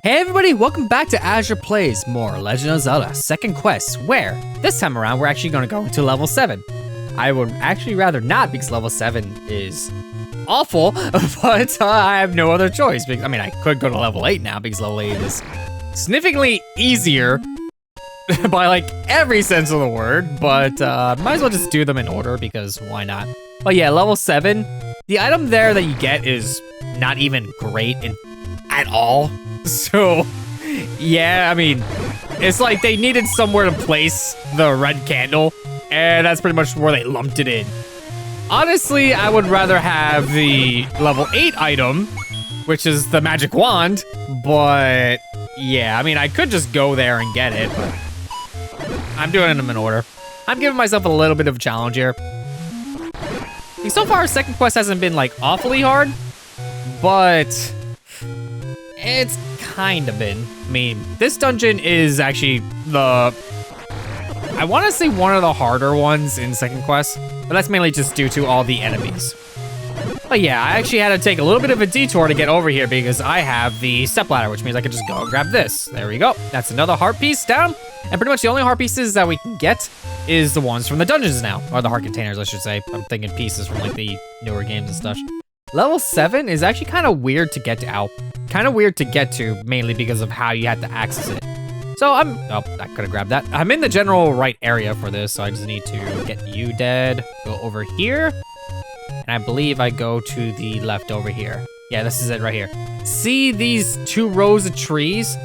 Hey everybody, welcome back to Azure Plays More Legend of Zelda Second Quest, where this time around we're actually going to go into level 7. I would actually rather not because level 7 is awful, but I have no other choice. I mean, I could go to level 8 now because level 8 is significantly easier by like every sense of the word, but might as well just do them in order because why not? But yeah, level 7, the item there that you get is not even great at all. So, yeah, I mean, it's like they needed somewhere to place the red candle, and that's pretty much where they lumped it in. Honestly, I would rather have the level 8 item, which is the magic wand, but yeah, I mean, I could just go there and get it, but I'm doing them in order. I'm giving myself a little bit of a challenge here. So far, second quest hasn't been like awfully hard, but it's kind of been. I mean, this dungeon is actually I want to say one of the harder ones in second quest, but that's mainly just due to all the enemies. But yeah, I actually had to take a little bit of a detour to get over here because I have the stepladder, which means I can just go and grab this. There we go. That's another heart piece down. And pretty much the only heart pieces that we can get is the ones from the dungeons now, or the heart containers, I should say. I'm thinking pieces from like the newer games and stuff. Level 7 is actually kind of weird to get to, mainly because of how you have to access it. So I could have grabbed that. I'm in the general right area for this, so I just need to get you dead, go over here, and I believe I go to the left over here. Yeah, this is it right here. See these 2 rows of trees?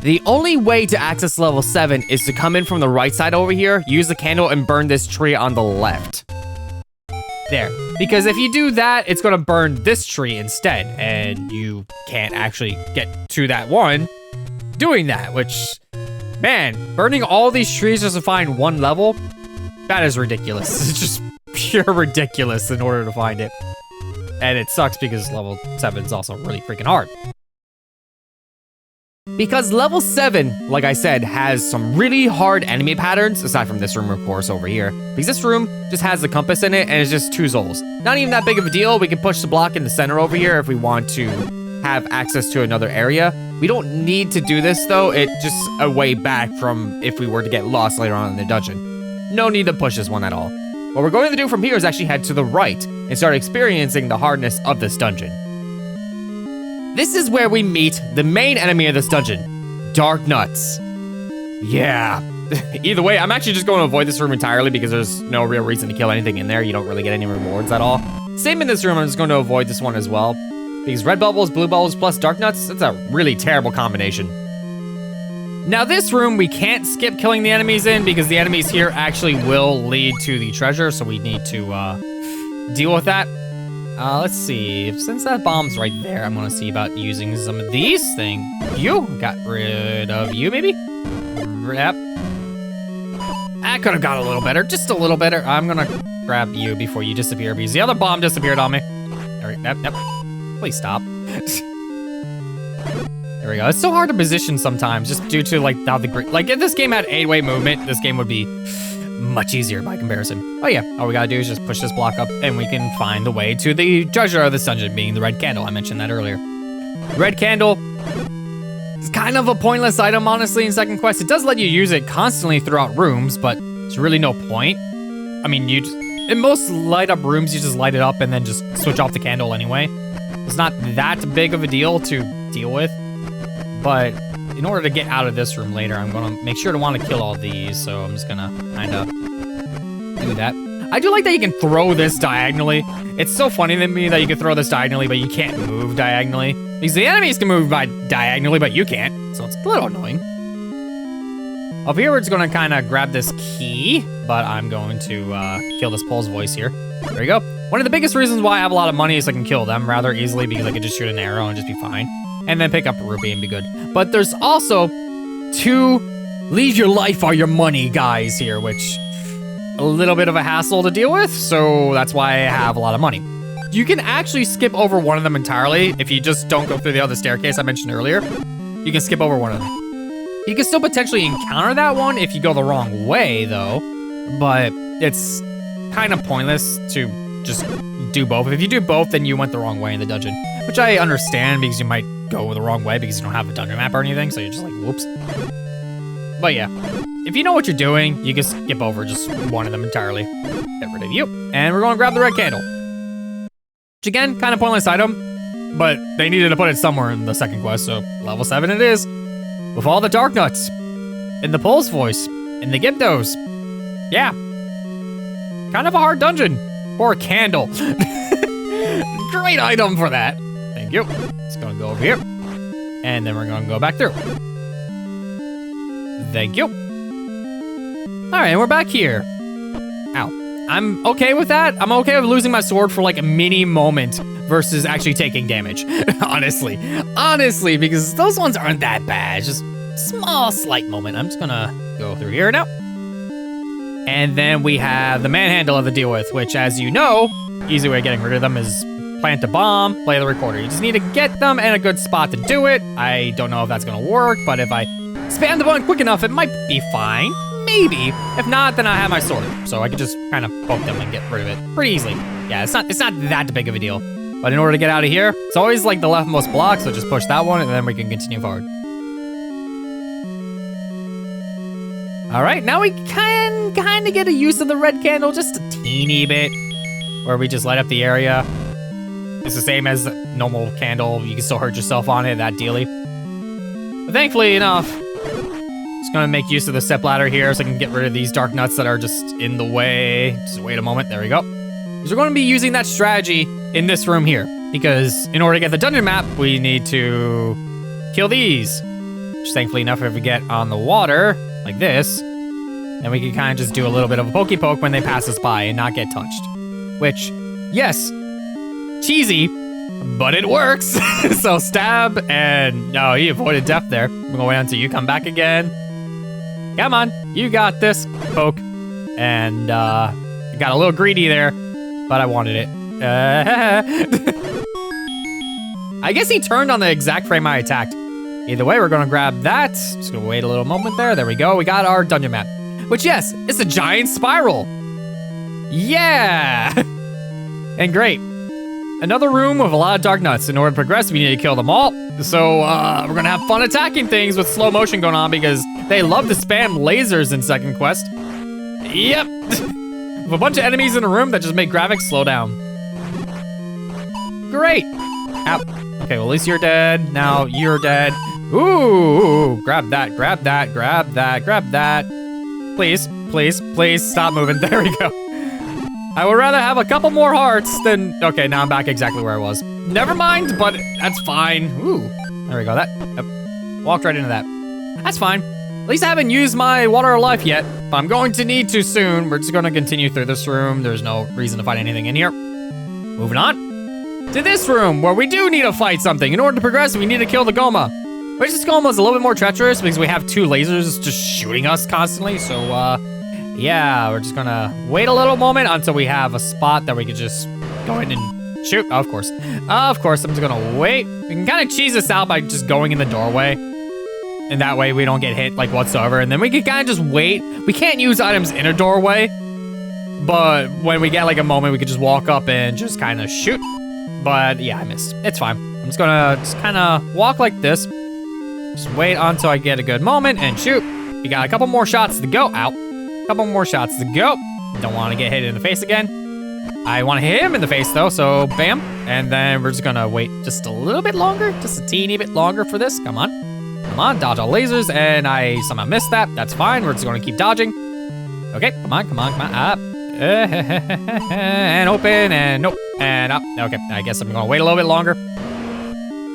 The only way to access level 7 is to come in from the right side over here, use the candle, and burn this tree on the left. There, because if you do that, it's gonna burn this tree instead, and you can't actually get to that one doing that, which, man, burning all these trees just to find one level, that is ridiculous. It's just pure ridiculous in order to find it. And it sucks because level 7 is also really freaking hard. Because level 7, like I said, has some really hard enemy patterns, aside from this room, of course, over here. Because this room just has the compass in it, and it's just 2 souls. Not even that big of a deal. We can push the block in the center over here if we want to have access to another area. We don't need to do this, though. It's just a way back from if we were to get lost later on in the dungeon. No need to push this one at all. What we're going to do from here is actually head to the right and start experiencing the hardness of this dungeon. This is where we meet the main enemy of this dungeon, Darknuts. Yeah. Either way, I'm actually just going to avoid this room entirely because there's no real reason to kill anything in there. You don't really get any rewards at all. Same in this room, I'm just going to avoid this one as well. Because red bubbles, blue bubbles, plus Darknuts, that's a really terrible combination. Now this room, we can't skip killing the enemies in because the enemies here actually will lead to the treasure, so we need to deal with that. Let's see, since that bomb's right there, I'm gonna see about using some of these things. You got rid of you, maybe? Yep. That could have got a little better, just a little better. I'm gonna grab you before you disappear because the other bomb disappeared on me. Yep. Please stop. There we go. It's so hard to position sometimes just due to like how like if this game had 8-way movement, this game would be much easier by comparison. Oh yeah, all we gotta do is just push this block up and we can find the way to the treasure of this dungeon, being the red candle. I mentioned that earlier. Red candle is kind of a pointless item, honestly, in second quest. It does let you use it constantly throughout rooms, but there's really no point. I mean, in most light up rooms, you just light it up and then just switch off the candle anyway. It's not that big of a deal to deal with, but in order to get out of this room later, I'm gonna make sure to want to kill all these, so I'm just gonna kind of do that. I do like that you can throw this diagonally. It's so funny to me that you can throw this diagonally, but you can't move diagonally. Because the enemies can move diagonally, but you can't, so it's a little annoying. Over here, we're just gonna kind of grab this key, but I'm going to kill this Pole's voice here. There we go. One of the biggest reasons why I have a lot of money is I can kill them rather easily because I can just shoot an arrow and just be fine. And then pick up a rupee and be good. But there's also 2 leave your life or your money guys here, which a little bit of a hassle to deal with, so that's why I have a lot of money. You can actually skip over one of them entirely if you just don't go through the other staircase I mentioned earlier. You can skip over one of them. You can still potentially encounter that one if you go the wrong way, though, but it's kind of pointless to just do both. If you do both, then you went the wrong way in the dungeon, which I understand because you might go the wrong way because you don't have a dungeon map or anything, so you're just like, whoops. But yeah, if you know what you're doing, you can skip over just one of them entirely. Get rid of you. And we're gonna grab the red candle. Which again, kind of pointless item, but they needed to put it somewhere in the second quest, so level 7 it is. With all the Darknuts, in the Pole's voice, in the Gyptos. Yeah. Kind of a hard dungeon. Or a candle. Great item for that. Thank you. It's gonna go over here. And then we're gonna go back through. Thank you. Alright, and we're back here. Ow. I'm okay with that. I'm okay with losing my sword for like a mini moment versus actually taking damage. Honestly, because those ones aren't that bad. Just small, slight moment. I'm just gonna go through here now. And then we have the manhandle to deal with, which, as you know, easy way of getting rid of them is plant a bomb, play the recorder. You just need to get them in a good spot to do it. I don't know if that's gonna work, but if I spam the button quick enough, it might be fine. Maybe. If not, then I have my sword, so I could just kind of poke them and get rid of it pretty easily. Yeah, it's not that big of a deal. But in order to get out of here, it's always like the leftmost block, so just push that one, and then we can continue forward. All right, now we can kind of get a use of the red candle, just a teeny bit, where we just light up the area. It's the same as the normal candle. You can still hurt yourself on it, that dealy. But thankfully enough, just gonna make use of the step ladder here so I can get rid of these Darknuts that are just in the way. Just wait a moment, there we go. Because we're gonna be using that strategy in this room here. Because in order to get the dungeon map, we need to kill these. Which thankfully enough, if we get on the water, like this, then we can kind of just do a little bit of a pokey poke when they pass us by and not get touched. Which, yes, cheesy, but it works. So stab, and no, he avoided death there. I'm gonna wait until you come back again. Come on, you got this. Poke. And I got a little greedy there, but I wanted it. I guess he turned on the exact frame I attacked. Either way, we're gonna grab that. Just gonna wait a little moment there. There we go. We got our dungeon map. Which, yes, it's a giant spiral. Yeah! And great. Another room with a lot of Darknuts. In order to progress, we need to kill them all. So, we're gonna have fun attacking things with slow motion going on because they love to spam lasers in second quest. Yep. With a bunch of enemies in a room that just make graphics slow down. Great. Ow. Okay, well, at least you're dead. Now you're dead. Ooh, grab that, grab that, grab that, grab that. Please, please, please stop moving. There we go. I would rather have a couple more hearts than... Okay, now I'm back exactly where I was. Never mind, but that's fine. Ooh, there we go. That walked right into that. That's fine. At least I haven't used my water of life yet, but I'm going to need to soon. We're just going to continue through this room. There's no reason to fight anything in here. Moving on to this room, where we do need to fight something. In order to progress, we need to kill the Goma. Which this Goma is a little bit more treacherous because we have 2 lasers just shooting us constantly. So, yeah, we're just gonna wait a little moment until we have a spot that we could just go in and shoot. Oh, of course. Of course, I'm just gonna wait. We can kind of cheese this out by just going in the doorway. And that way we don't get hit, like, whatsoever. And then we can kind of just wait. We can't use items in a doorway. But when we get, like, a moment, we could just walk up and just kind of shoot. But, yeah, I missed. It's fine. I'm just gonna just kind of walk like this. Just wait until I get a good moment and shoot. We got a couple more shots to go. Ow. Couple more shots to go. Don't want to get hit in the face again. I want to hit him in the face though, so bam. And then we're just gonna wait just a little bit longer, just a teeny bit longer for this. Come on. Come on, dodge all lasers, and I somehow missed that. That's fine, we're just gonna keep dodging. Okay, come on, come on, come on, up. And open, and nope, and up. Okay, I guess I'm gonna wait a little bit longer.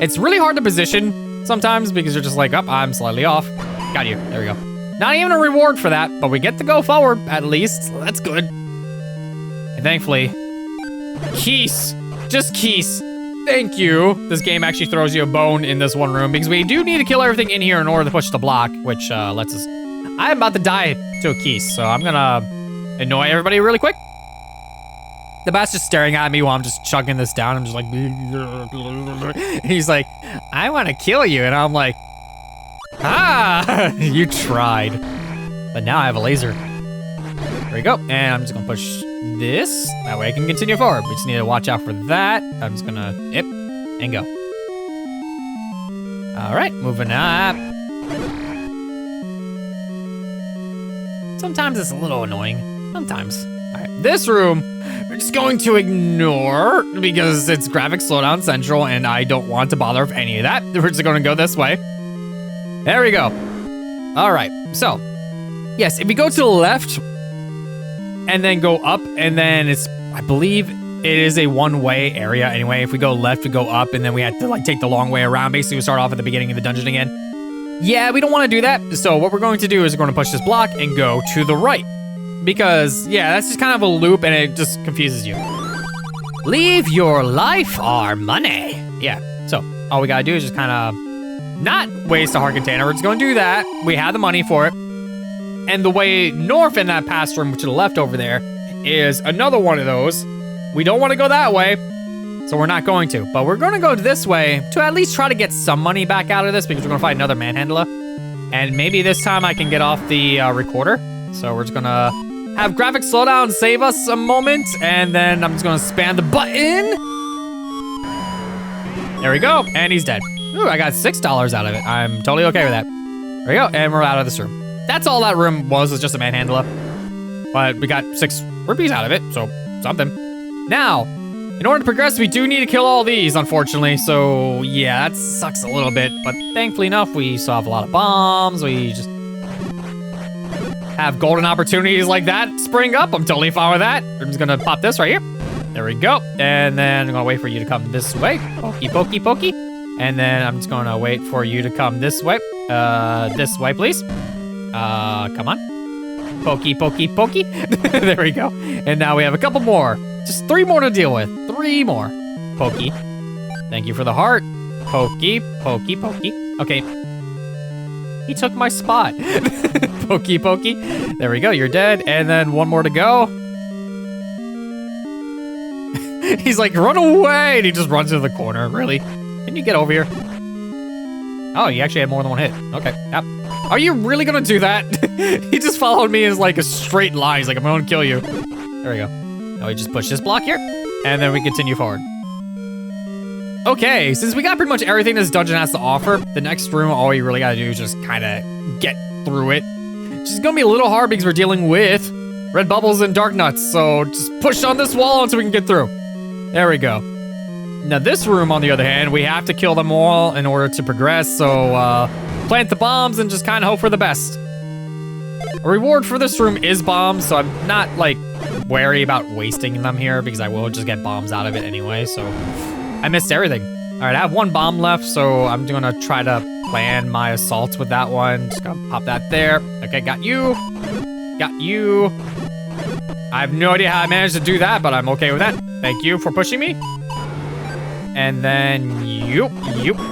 It's really hard to position sometimes because you're just like, oh, I'm slightly off. Got you, there we go. Not even a reward for that, but we get to go forward at least, so that's good. And thankfully, keys, just keys. Thank you. This game actually throws you a bone in this one room because we do need to kill everything in here in order to push the block, which lets us... I'm about to die to a keys, so I'm gonna annoy everybody really quick. The bat's just staring at me while I'm just chugging this down. I'm just like... He's like, I want to kill you, and I'm like... Ah, you tried. But now I have a laser. There we go. And I'm just gonna push this. That way I can continue forward. We just need to watch out for that. I'm just gonna hip and go. All right, moving up. Sometimes it's a little annoying. Sometimes. All right, this room, we're just going to ignore because it's graphics slowdown central and I don't want to bother with any of that. We're just gonna go this way. There we go. All right, so, yes, if we go to the left and then go up and then it's, I believe it is a one-way area anyway. If we go left, we go up and then we have to like take the long way around. Basically, we start off at the beginning of the dungeon again. Yeah, we don't want to do that. So what we're going to do is we're going to push this block and go to the right. Because, yeah, that's just kind of a loop and it just confuses you. Leave your life or money. Yeah, so all we gotta do is just kind of not waste a heart container. We're just gonna do that. We have the money for it. And the way north in that past room to the left over there is another one of those. We don't want to go that way, so we're not going to. But we're gonna go this way to at least try to get some money back out of this because we're gonna fight another manhandler. And maybe this time I can get off the recorder. So we're just gonna have graphics slow down, save us a moment, and then I'm just gonna spam the button. There we go, and he's dead. Ooh, I got $6 out of it. I'm totally okay with that. There we go, and we're out of this room. That's all that room was just a manhandler. But we got 6 rupees out of it, so something. Now, in order to progress, we do need to kill all these, unfortunately. So yeah, that sucks a little bit, but thankfully enough, we still have a lot of bombs. We just have golden opportunities like that spring up. I'm totally fine with that. I'm just gonna pop this right here. There we go. And then I'm gonna wait for you to come this way. Pokey, pokey, pokey. And then I'm just gonna wait for you to come this way. This way, please. Come on. Pokey, pokey, pokey. There we go. And now we have a couple more. Just 3 more to deal with. 3 more. Pokey. Thank you for the heart. Pokey, pokey, pokey. Okay. He took my spot. Pokey, pokey. There we go, you're dead. And then 1 more to go. He's like, run away! And he just runs into the corner, really? Can you get over here? Oh, you actually had more than 1 hit. Okay, yep. Are you really gonna do that? He just followed me as like a straight line. He's like, I'm gonna kill you. There we go. Now we just push this block here, and then we continue forward. Okay, since we got pretty much everything this dungeon has to offer, the next room, all you really gotta do is just kind of get through it. It's just gonna be a little hard because we're dealing with red bubbles and Darknuts, so just push on this wall until we can get through. There we go. Now this room, on the other hand, we have to kill them all in order to progress, so plant the bombs and just kind of hope for the best. A reward for this room is bombs, so I'm not like wary about wasting them here because I will just get bombs out of it anyway, so I missed everything. All right, I have 1 bomb left, so I'm gonna try to plan my assaults with that one. Just gonna pop that there. Okay, got you. Got you. I have no idea how I managed to do that, but I'm okay with that. Thank you for pushing me. And then you.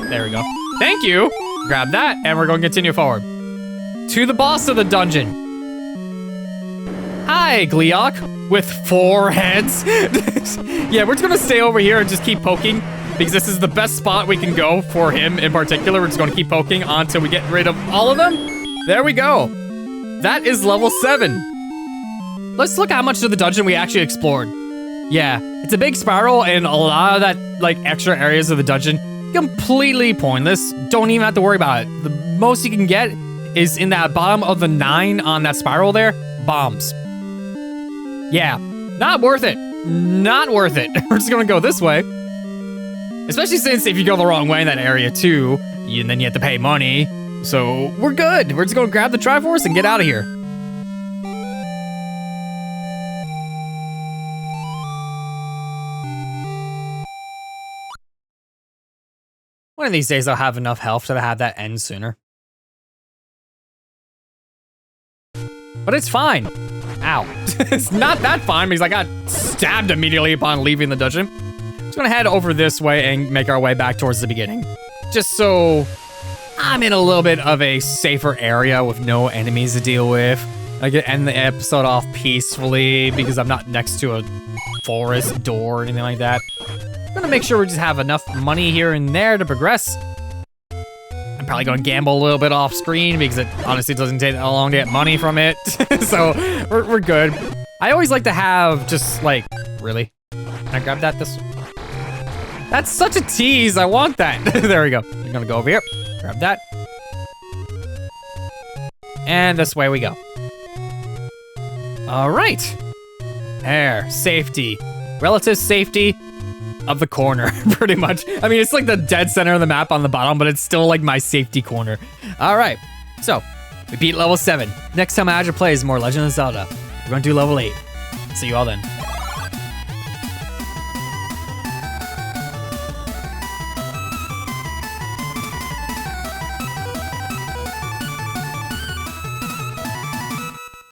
There we go. Thank you. Grab that, and we're gonna continue forward. To the boss of the dungeon. Hi, Gleok, with 4 heads. Yeah, we're just gonna stay over here and just keep poking because this is the best spot we can go for him in particular. We're just gonna keep poking until we get rid of all of them. There we go. That is level 7. Let's look how much of the dungeon we actually explored. Yeah, it's a big spiral and a lot of that like extra areas of the dungeon completely pointless. Don't even have to worry about it. The most you can get is in that bottom of the 9 on that spiral there, bombs. Yeah, not worth it. Not worth it. We're just gonna go this way. Especially since if you go the wrong way in that area too, then you have to pay money. So we're good. We're just gonna grab the Triforce and get out of here. One of these days I'll have enough health to have that end sooner. But it's fine. Ow. It's not that fine because I got stabbed immediately upon leaving the dungeon. Just gonna head over this way and make our way back towards the beginning. Just so I'm in a little bit of a safer area with no enemies to deal with. I can end the episode off peacefully because I'm not next to a forest door or anything like that. I'm gonna make sure we just have enough money here and there to progress. I'm probably gonna gamble a little bit off screen because it honestly doesn't take that long to get money from it. So we're good. I always like to have just like, really? Can I grab that this? That's such a tease, I want that. There we go. I'm gonna go over here. Grab that. And this way we go. All right. There, safety. Relative safety of the corner, pretty much. I mean, it's like the dead center of the map on the bottom, but it's still like my safety corner. All right, so we beat level 7. Next time Azure plays more Legend of Zelda, we're gonna do level 8. See you all then.